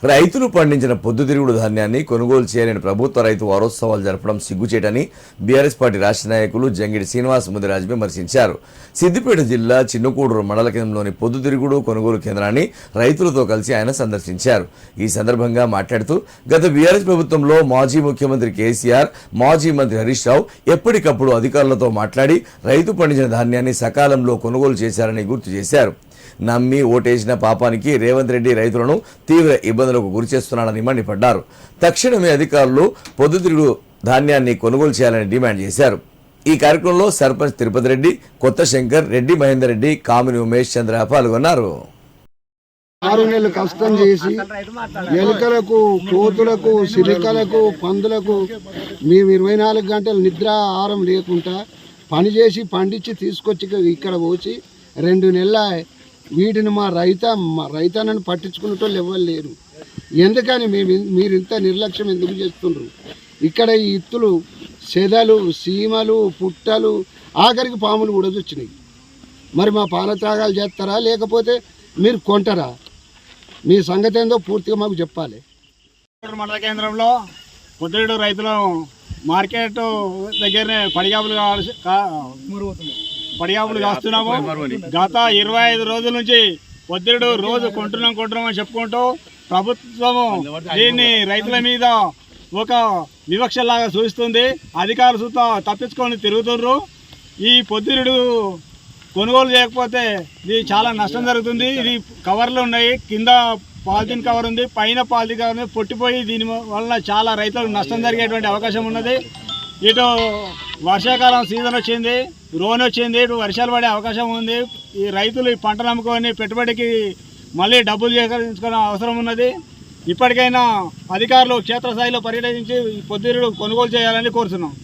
రైతులు పండించిన పొద్దుతిరుగుడు ధాన్యాన్ని కొనుగోలు చేయలేని ప్రభుత్వ రైతు వారోత్సవాలు జరపడం సిగ్గుచేటని బీఆర్ఎస్ పార్టీ రాష్ట్ర నాయకులు జంగిడి శ్రీనివాస్ ముదిరాజ్ విమర్శించారు. సిద్దిపేట జిల్లా చిన్నకూడూరు మండల కేంద్రంలోని పొద్దుతిరుగుడు కొనుగోలు కేంద్రాన్ని రైతులతో కలిసి ఆయన సందర్శించారు. ఈ సందర్భంగా మాట్లాడుతూ గత బీఆర్ఎస్ ప్రభుత్వంలో మాజీ ముఖ్యమంత్రి కేసీఆర్, మాజీ మంత్రి హరీష్ రావు ఎప్పటికప్పుడు అధికారులతో మాట్లాడి రైతు పండించిన ధాన్యాన్ని సకాలంలో కొనుగోలు చేశారని గుర్తు చేశారు. నమ్మి ఓటేసిన పాపానికి రేవంత్ రెడ్డి రైతులను తీవ్ర ఇబ్బందులకు గురిచేస్తున్నాడని మండిపడ్డారు. తక్షణమే అధికారులు పొద్దుతిరుగుడు ధాన్యాన్ని కొనుగోలు చేయాలని డిమాండ్ చేశారు. ఈ కార్యక్రమంలో సర్పంచ్ తిరుపతి రెడ్డి, కొత్త శంకర్, రెడ్డి మహేందర్ రెడ్డి, కామిని ఉమేష్ చంద్ర పాల్గొన్నారు. 6 నెలలు కష్టం చేసి ఎలుకలకు, కోతులకు, సిరికలకు, పందులకు మేము 24 గంటలు నిద్ర ఆహారం లేకుండా పనిచేసి పండించి తీసుకొచ్చి ఇక్కడ పోసి 2 నెలల వీటిని మా రైతన్నను పట్టించుకునేటోళ్ళు ఎవరు లేరు. ఎందుకని మీరు ఇంత నిర్లక్ష్యం ఎందుకు చేస్తుండ్రు? ఇక్కడ ఈ ఇత్తులు, సెదలు, సీమలు, పుట్టలు, ఆఖరికి పాములు కూడా వచ్చినాయి. మరి మా పానత్యాగాలు చేస్తారా లేకపోతే మీరు కొంటారా? మీ సంగతి ఏందో పూర్తిగా మాకు చెప్పాలి. మండల కేంద్రంలో పొద్దుడు రైతులు మార్కెట్ దగ్గరనే పడిగాపులు కాస్తున్నాము. గత 25 రోజుల నుంచి పొద్దుడు రోజు కొంటున్నామని చెప్పుకుంటూ ప్రభుత్వము దీన్ని రైతుల మీద ఒక వివక్షలాగా చూపిస్తుంది. అధికారులు సుతా తప్పించుకొని తిరుగుతున్నారు. ఈ పొద్దుడు కొనుగోలు చేయకపోతే ఇది చాలా నష్టం జరుగుతుంది. ఇది కవర్లు ఉన్నాయి, కింద పాలిథిన్ కవర్ ఉంది, పైన పాలిథిన్ కవర్ ఉంది, పొట్టిపోయి దీని వలన చాలా రైతులకు నష్టం జరిగేటువంటి అవకాశం ఉన్నది. ఇటు వర్షాకాలం సీజన్ వచ్చింది, రోన్ వచ్చింది, ఇటు వర్షాలు పడే అవకాశం ఉంది. ఈ రైతులు ఈ పంటలు అమ్ముకొని పెట్టుబడికి మళ్ళీ డబ్బులు సేకరించుకునే అవసరం ఉన్నది. ఇప్పటికైనా అధికారులు క్షేత్రస్థాయిలో పర్యటించి పొద్దురు కొనుగోలు చేయాలని కోరుతున్నాం.